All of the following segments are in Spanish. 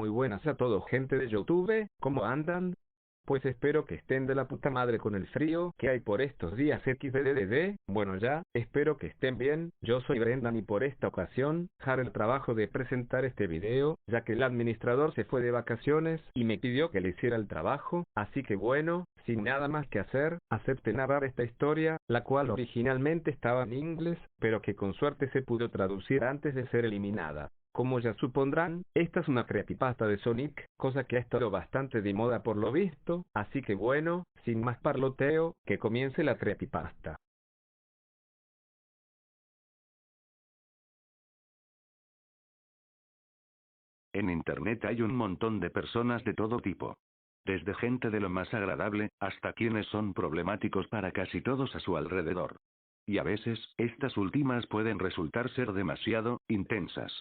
muy buenas a todos, gente de YouTube, ¿cómo andan? Pues espero que estén de la puta madre con el frío que hay por estos días XDDD. Bueno, ya, espero que estén bien. Yo soy Brendan y por esta ocasión haré el trabajo de presentar este video, ya que el administrador se fue de vacaciones y me pidió que le hiciera el trabajo. Así que bueno, sin nada más que hacer, acepte narrar esta historia, la cual originalmente estaba en inglés, pero que con suerte se pudo traducir antes de ser eliminada. Como ya supondrán, esta es una creepypasta de Sonic, cosa que ha estado bastante de moda por lo visto, así que bueno, sin más parloteo, que comience la creepypasta. En Internet hay un montón de personas de todo tipo. Desde gente de lo más agradable, hasta quienes son problemáticos para casi todos a su alrededor. Y a veces, estas últimas pueden resultar ser demasiado intensas.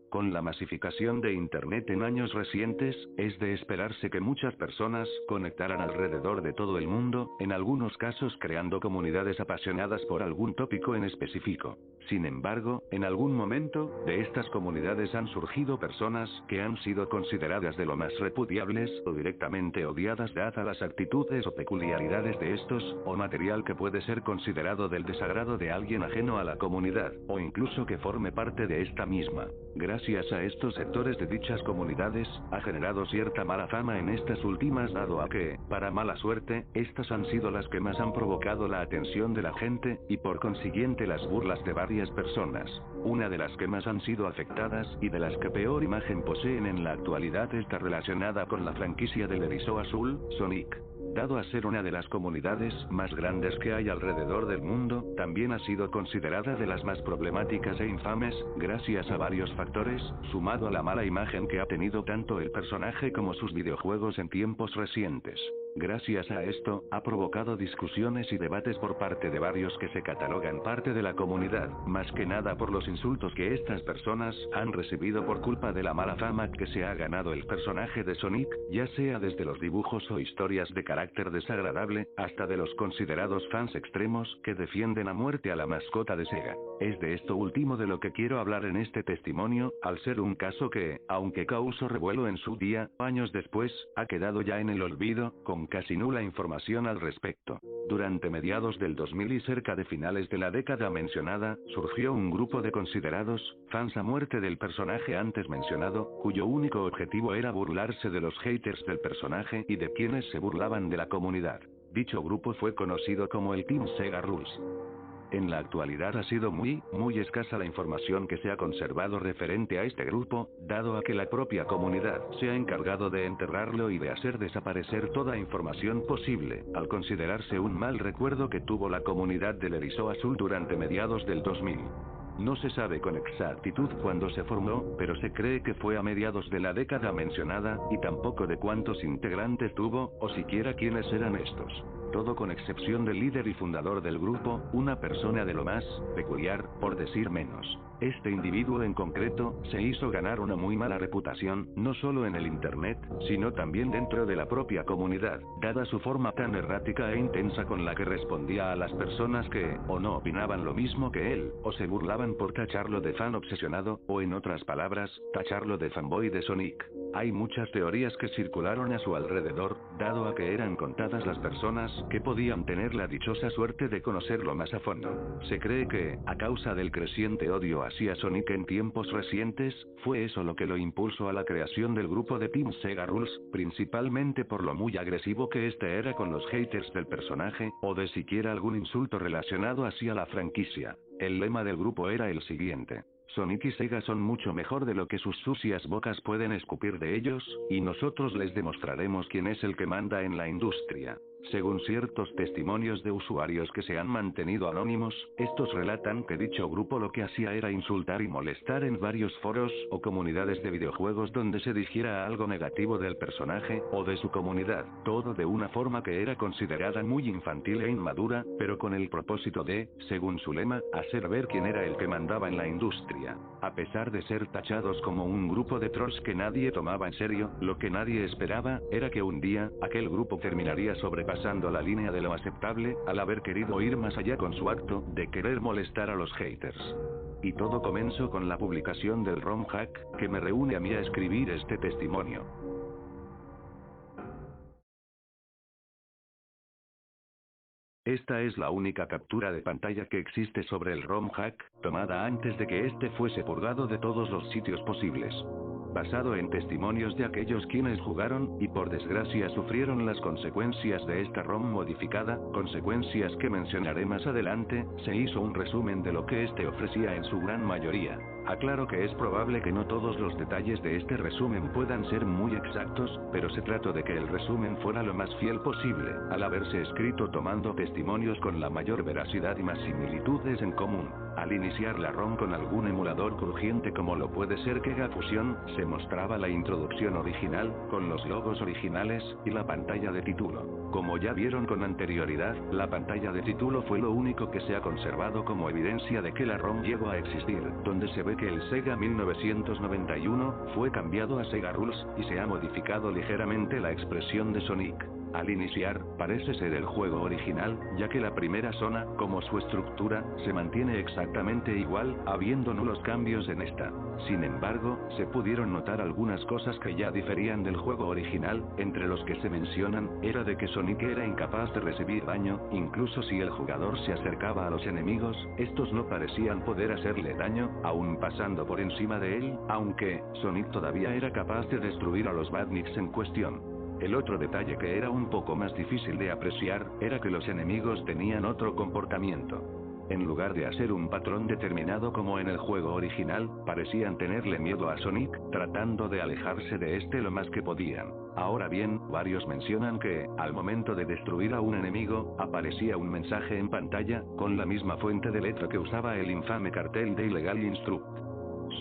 Con la masificación de Internet en años recientes, es de esperarse que muchas personas conectaran alrededor de todo el mundo, en algunos casos creando comunidades apasionadas por algún tópico en específico. Sin embargo, en algún momento, de estas comunidades han surgido personas que han sido consideradas de lo más repudiables o directamente odiadas dadas las actitudes o peculiaridades de estos, o material que puede ser considerado del desagrado de alguien ajeno a la comunidad, o incluso que forme parte de esta misma. Gracias a estos sectores de dichas comunidades, ha generado cierta mala fama en estas últimas dado a que, para mala suerte, estas han sido las que más han provocado la atención de la gente, y por consiguiente las burlas de varias personas. Una de las que más han sido afectadas y de las que peor imagen poseen en la actualidad está relacionada con la franquicia del erizo azul, Sonic. Dado a ser una de las comunidades más grandes que hay alrededor del mundo, también ha sido considerada de las más problemáticas e infames, gracias a varios factores, sumado a la mala imagen que ha tenido tanto el personaje como sus videojuegos en tiempos recientes. Gracias a esto, ha provocado discusiones y debates por parte de varios que se catalogan parte de la comunidad, más que nada por los insultos que estas personas han recibido por culpa de la mala fama que se ha ganado el personaje de Sonic, ya sea desde los dibujos o historias de carácter desagradable, hasta de los considerados fans extremos que defienden a muerte a la mascota de Sega. Es de esto último de lo que quiero hablar en este testimonio, al ser un caso que, aunque causó revuelo en su día, años después, ha quedado ya en el olvido, con casi nula información al respecto. Durante mediados del 2000 y cerca de finales de la década mencionada, surgió un grupo de considerados fans a muerte del personaje antes mencionado, cuyo único objetivo era burlarse de los haters del personaje y de quienes se burlaban de la comunidad. Dicho grupo fue conocido como el Team Sega Rules. En la actualidad ha sido muy escasa la información que se ha conservado referente a este grupo, dado a que la propia comunidad se ha encargado de enterrarlo y de hacer desaparecer toda información posible, al considerarse un mal recuerdo que tuvo la comunidad del erizo azul durante mediados del 2000. No se sabe con exactitud cuándo se formó, pero se cree que fue a mediados de la década mencionada, y tampoco de cuántos integrantes tuvo, o siquiera quiénes eran estos. Todo con excepción del líder y fundador del grupo, una persona de lo más peculiar, por decir menos. Este individuo en concreto, se hizo ganar una muy mala reputación, no solo en el internet, sino también dentro de la propia comunidad, dada su forma tan errática e intensa con la que respondía a las personas que, o no opinaban lo mismo que él, o se burlaban por tacharlo de fan obsesionado, o en otras palabras, tacharlo de fanboy de Sonic. Hay muchas teorías que circularon a su alrededor, dado a que eran contadas las personas que podían tener la dichosa suerte de conocerlo más a fondo. Se cree que, a causa del creciente odio hacia Sonic en tiempos recientes, fue eso lo que lo impulsó a la creación del grupo de Team Sega Rules, principalmente por lo muy agresivo que este era con los haters del personaje, o de siquiera algún insulto relacionado hacia la franquicia. El lema del grupo era el siguiente: Sonic y Sega son mucho mejor de lo que sus sucias bocas pueden escupir de ellos, y nosotros les demostraremos quién es el que manda en la industria. Según ciertos testimonios de usuarios que se han mantenido anónimos, estos relatan que dicho grupo lo que hacía era insultar y molestar en varios foros o comunidades de videojuegos donde se dijera algo negativo del personaje o de su comunidad, todo de una forma que era considerada muy infantil e inmadura, pero con el propósito de, según su lema, hacer ver quién era el que mandaba en la industria. A pesar de ser tachados como un grupo de trolls que nadie tomaba en serio, lo que nadie esperaba era que un día, aquel grupo terminaría sobrepasando la línea de lo aceptable, al haber querido ir más allá con su acto de querer molestar a los haters. Y todo comenzó con la publicación del ROM hack, que me reúne a mí a escribir este testimonio. Esta es la única captura de pantalla que existe sobre el ROM hack, tomada antes de que este fuese purgado de todos los sitios posibles. Basado en testimonios de aquellos quienes jugaron, y por desgracia sufrieron las consecuencias de esta ROM modificada, consecuencias que mencionaré más adelante, se hizo un resumen de lo que este ofrecía en su gran mayoría. Aclaro que es probable que no todos los detalles de este resumen puedan ser muy exactos, pero se trató de que el resumen fuera lo más fiel posible, al haberse escrito tomando testimonios con la mayor veracidad y más similitudes en común. Al iniciar la ROM con algún emulador crujiente como lo puede ser Kega Fusion, se mostraba la introducción original, con los logos originales, y la pantalla de título. Como ya vieron con anterioridad, la pantalla de título fue lo único que se ha conservado como evidencia de que la ROM llegó a existir, donde se ve que el Sega 1991 fue cambiado a Sega Rules, y se ha modificado ligeramente la expresión de Sonic. Al iniciar, parece ser el juego original, ya que la primera zona, como su estructura, se mantiene exactamente igual, habiendo nulos cambios en esta. Sin embargo, se pudieron notar algunas cosas que ya diferían del juego original, entre los que se mencionan, era de que Sonic era incapaz de recibir daño, incluso si el jugador se acercaba a los enemigos, estos no parecían poder hacerle daño, aún pasando por encima de él, aunque, Sonic todavía era capaz de destruir a los badniks en cuestión. El otro detalle que era un poco más difícil de apreciar, era que los enemigos tenían otro comportamiento. En lugar de hacer un patrón determinado como en el juego original, parecían tenerle miedo a Sonic, tratando de alejarse de este lo más que podían. Ahora bien, varios mencionan que, al momento de destruir a un enemigo, aparecía un mensaje en pantalla, con la misma fuente de letra que usaba el infame cartel de Illegal Instruct.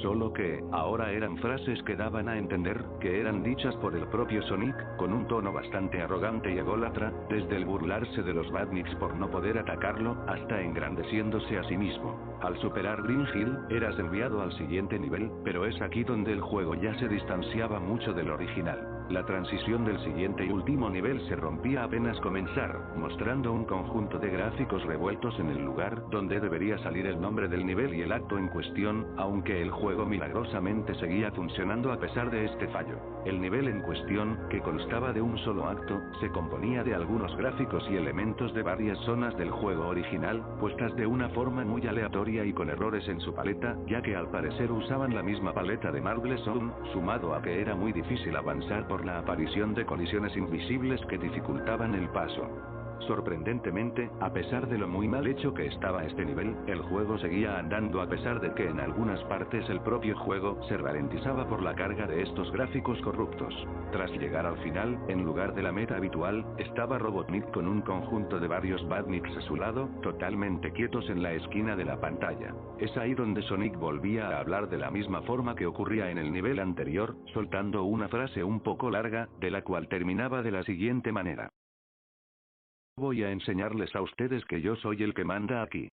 Solo que, ahora eran frases que daban a entender, que eran dichas por el propio Sonic, con un tono bastante arrogante y ególatra, desde el burlarse de los badniks por no poder atacarlo, hasta engrandeciéndose a sí mismo. Al superar Green Hill, eras enviado al siguiente nivel, pero es aquí donde el juego ya se distanciaba mucho del original. La transición del siguiente y último nivel se rompía apenas comenzar, mostrando un conjunto de gráficos revueltos en el lugar donde debería salir el nombre del nivel y el acto en cuestión, aunque el juego milagrosamente seguía funcionando a pesar de este fallo. El nivel en cuestión, que constaba de un solo acto, se componía de algunos gráficos y elementos de varias zonas del juego original, puestas de una forma muy aleatoria y con errores en su paleta, ya que al parecer usaban la misma paleta de Marble Zone, sumado a que era muy difícil avanzar por la aparición de colisiones invisibles que dificultaban el paso. Sorprendentemente, a pesar de lo muy mal hecho que estaba este nivel, el juego seguía andando a pesar de que en algunas partes el propio juego se ralentizaba por la carga de estos gráficos corruptos. Tras llegar al final, en lugar de la meta habitual, estaba Robotnik con un conjunto de varios badniks a su lado, totalmente quietos en la esquina de la pantalla. Es ahí donde Sonic volvía a hablar de la misma forma que ocurría en el nivel anterior, soltando una frase un poco larga, de la cual terminaba de la siguiente manera. Voy a enseñarles a ustedes que yo soy el que manda aquí.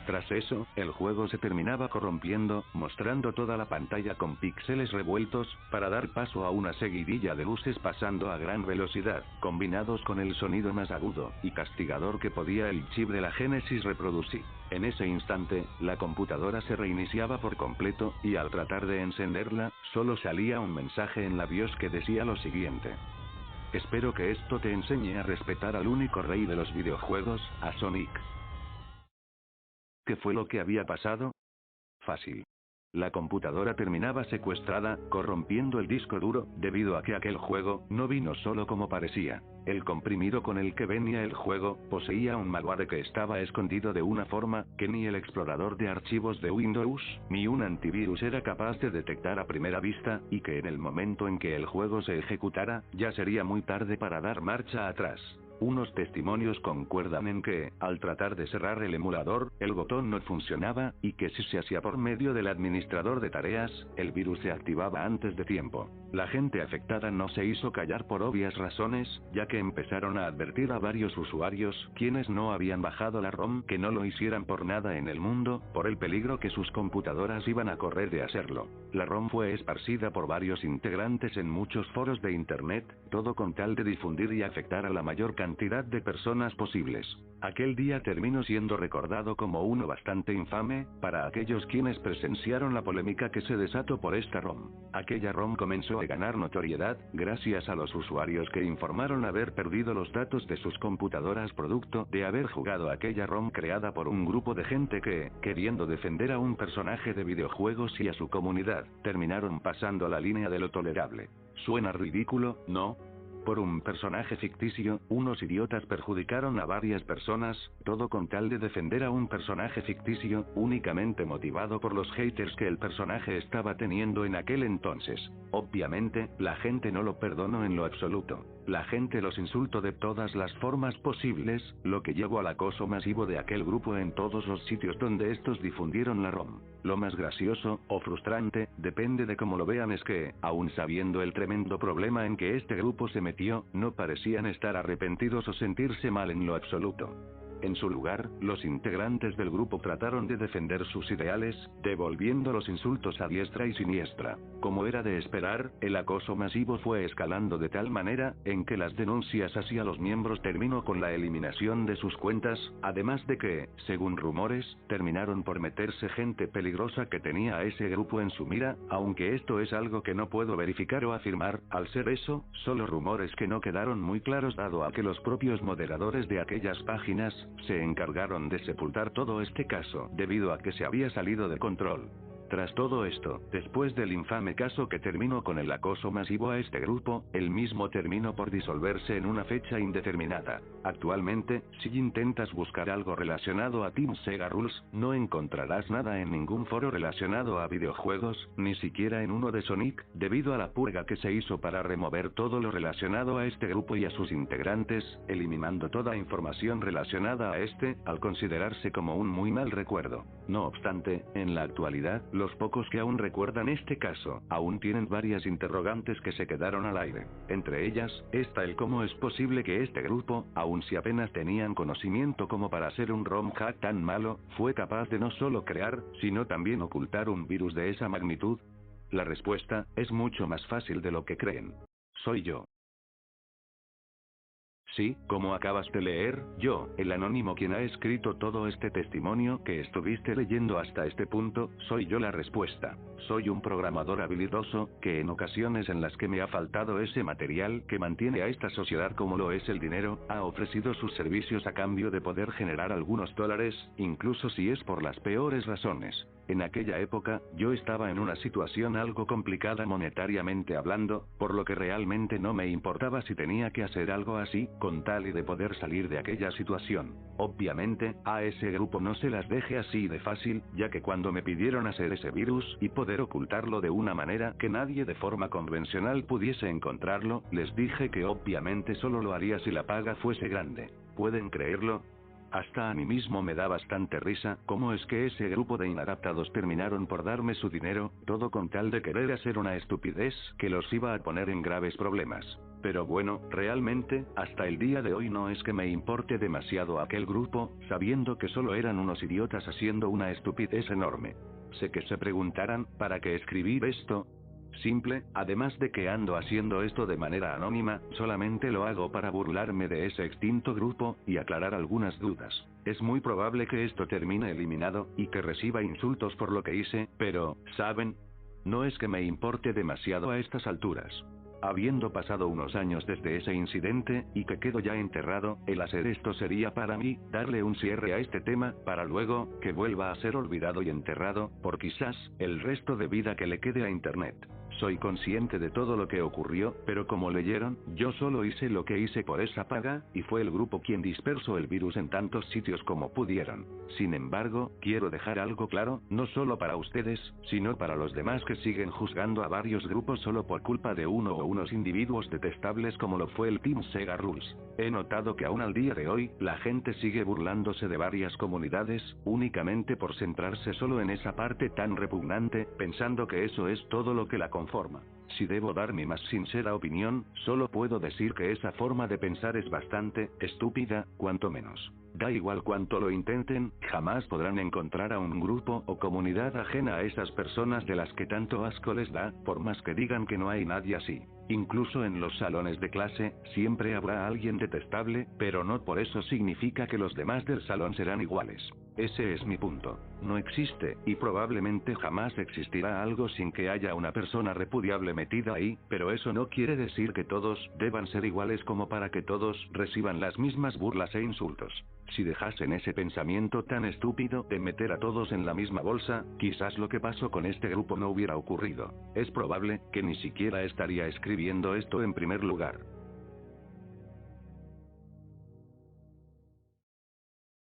Tras eso, el juego se terminaba corrompiendo, mostrando toda la pantalla con píxeles revueltos, para dar paso a una seguidilla de luces pasando a gran velocidad, combinados con el sonido más agudo y castigador que podía el chip de la Genesis reproducir. En ese instante, la computadora se reiniciaba por completo, y al tratar de encenderla, solo salía un mensaje en la BIOS que decía lo siguiente. Espero que esto te enseñe a respetar al único rey de los videojuegos, a Sonic. ¿Qué fue lo que había pasado? Fácil. La computadora terminaba secuestrada, corrompiendo el disco duro, debido a que aquel juego no vino solo como parecía. El comprimido con el que venía el juego, poseía un malware que estaba escondido de una forma que ni el explorador de archivos de Windows, ni un antivirus era capaz de detectar a primera vista, y que en el momento en que el juego se ejecutara, ya sería muy tarde para dar marcha atrás. Unos testimonios concuerdan en que, al tratar de cerrar el emulador, el botón no funcionaba, y que si se hacía por medio del administrador de tareas, el virus se activaba antes de tiempo. La gente afectada no se hizo callar por obvias razones, ya que empezaron a advertir a varios usuarios, quienes no habían bajado la ROM, que no lo hicieran por nada en el mundo, por el peligro que sus computadoras iban a correr de hacerlo. La ROM fue esparcida por varios integrantes en muchos foros de internet, todo con tal de difundir y afectar a la mayor cantidad cantidad de personas posibles. Aquel día terminó siendo recordado como uno bastante infame, para aquellos quienes presenciaron la polémica que se desató por esta ROM. Aquella ROM comenzó a ganar notoriedad, gracias a los usuarios que informaron haber perdido los datos de sus computadoras producto de haber jugado aquella ROM creada por un grupo de gente que, queriendo defender a un personaje de videojuegos y a su comunidad, terminaron pasando la línea de lo tolerable. ¿Suena ridículo, no? Por un personaje ficticio, unos idiotas perjudicaron a varias personas, todo con tal de defender a un personaje ficticio, únicamente motivado por los haters que el personaje estaba teniendo en aquel entonces. Obviamente, la gente no lo perdonó en lo absoluto. La gente los insultó de todas las formas posibles, lo que llevó al acoso masivo de aquel grupo en todos los sitios donde estos difundieron la ROM. Lo más gracioso, o frustrante, depende de cómo lo vean, es que, aun sabiendo el tremendo problema en que este grupo se metió, no parecían estar arrepentidos o sentirse mal en lo absoluto. En su lugar, los integrantes del grupo trataron de defender sus ideales, devolviendo los insultos a diestra y siniestra. Como era de esperar, el acoso masivo fue escalando de tal manera, en que las denuncias hacia los miembros terminó con la eliminación de sus cuentas, además de que, según rumores, terminaron por meterse gente peligrosa que tenía a ese grupo en su mira, aunque esto es algo que no puedo verificar o afirmar, al ser eso, solo rumores que no quedaron muy claros dado a que los propios moderadores de aquellas páginas, se encargaron de sepultar todo este caso, debido a que se había salido de control. Tras todo esto, después del infame caso que terminó con el acoso masivo a este grupo, el mismo terminó por disolverse en una fecha indeterminada. Actualmente, si intentas buscar algo relacionado a Team Sega Rules, no encontrarás nada en ningún foro relacionado a videojuegos, ni siquiera en uno de Sonic, debido a la purga que se hizo para remover todo lo relacionado a este grupo y a sus integrantes, eliminando toda información relacionada a este, al considerarse como un muy mal recuerdo. No obstante, en la actualidad, los pocos que aún recuerdan este caso, aún tienen varias interrogantes que se quedaron al aire. Entre ellas, está el cómo es posible que este grupo, aun si apenas tenían conocimiento como para hacer un ROM hack tan malo, fue capaz de no solo crear, sino también ocultar un virus de esa magnitud. La respuesta, es mucho más fácil de lo que creen. Soy yo. Sí, como acabas de leer, yo, el anónimo quien ha escrito todo este testimonio que estuviste leyendo hasta este punto, soy yo la respuesta. Soy un programador habilidoso, que en ocasiones en las que me ha faltado ese material que mantiene a esta sociedad como lo es el dinero, ha ofrecido sus servicios a cambio de poder generar algunos dólares, incluso si es por las peores razones. En aquella época, yo estaba en una situación algo complicada monetariamente hablando, por lo que realmente no me importaba si tenía que hacer algo así, con tal y de poder salir de aquella situación. Obviamente, a ese grupo no se las deje así de fácil, ya que cuando me pidieron hacer ese virus y poder ocultarlo de una manera que nadie de forma convencional pudiese encontrarlo, les dije que obviamente solo lo haría si la paga fuese grande. ¿Pueden creerlo? Hasta a mí mismo me da bastante risa cómo es que ese grupo de inadaptados terminaron por darme su dinero, todo con tal de querer hacer una estupidez que los iba a poner en graves problemas. Pero bueno, realmente, hasta el día de hoy no es que me importe demasiado aquel grupo, sabiendo que solo eran unos idiotas haciendo una estupidez enorme. Sé que se preguntarán, ¿para qué escribir esto? Simple, además de que ando haciendo esto de manera anónima, solamente lo hago para burlarme de ese extinto grupo, y aclarar algunas dudas. Es muy probable que esto termine eliminado, y que reciba insultos por lo que hice, pero, ¿saben? No es que me importe demasiado a estas alturas. Habiendo pasado unos años desde ese incidente, y que quedo ya enterrado, el hacer esto sería para mí, darle un cierre a este tema, para luego, que vuelva a ser olvidado y enterrado, por quizás, el resto de vida que le quede a Internet. Soy consciente de todo lo que ocurrió, pero como leyeron, yo solo hice lo que hice por esa paga, y fue el grupo quien dispersó el virus en tantos sitios como pudieron. Sin embargo, quiero dejar algo claro, no solo para ustedes, sino para los demás que siguen juzgando a varios grupos solo por culpa de uno o unos individuos detestables como lo fue el Team Sega Rules. He notado que aún al día de hoy, la gente sigue burlándose de varias comunidades, únicamente por centrarse solo en esa parte tan repugnante, pensando que eso es todo lo que la conforma. Si debo dar mi más sincera opinión, solo puedo decir que esa forma de pensar es bastante estúpida, cuanto menos. Da igual cuánto lo intenten, jamás podrán encontrar a un grupo o comunidad ajena a esas personas de las que tanto asco les da, por más que digan que no hay nadie así. Incluso en los salones de clase, siempre habrá alguien detestable, pero no por eso significa que los demás del salón serán iguales. Ese es mi punto. No existe, y probablemente jamás existirá algo sin que haya una persona repudiable metida ahí, pero eso no quiere decir que todos deban ser iguales como para que todos reciban las mismas burlas e insultos. Si dejasen ese pensamiento tan estúpido de meter a todos en la misma bolsa, quizás lo que pasó con este grupo no hubiera ocurrido. Es probable que ni siquiera estaría escribiendo esto en primer lugar.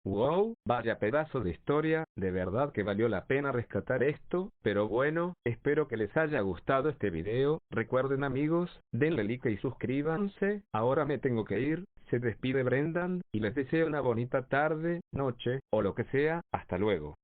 Wow, vaya pedazo de historia, de verdad que valió la pena rescatar esto, pero bueno, espero que les haya gustado este video, recuerden amigos, denle like y suscríbanse, ahora me tengo que ir, se despide Brendan, y les deseo una bonita tarde, noche, o lo que sea, hasta luego.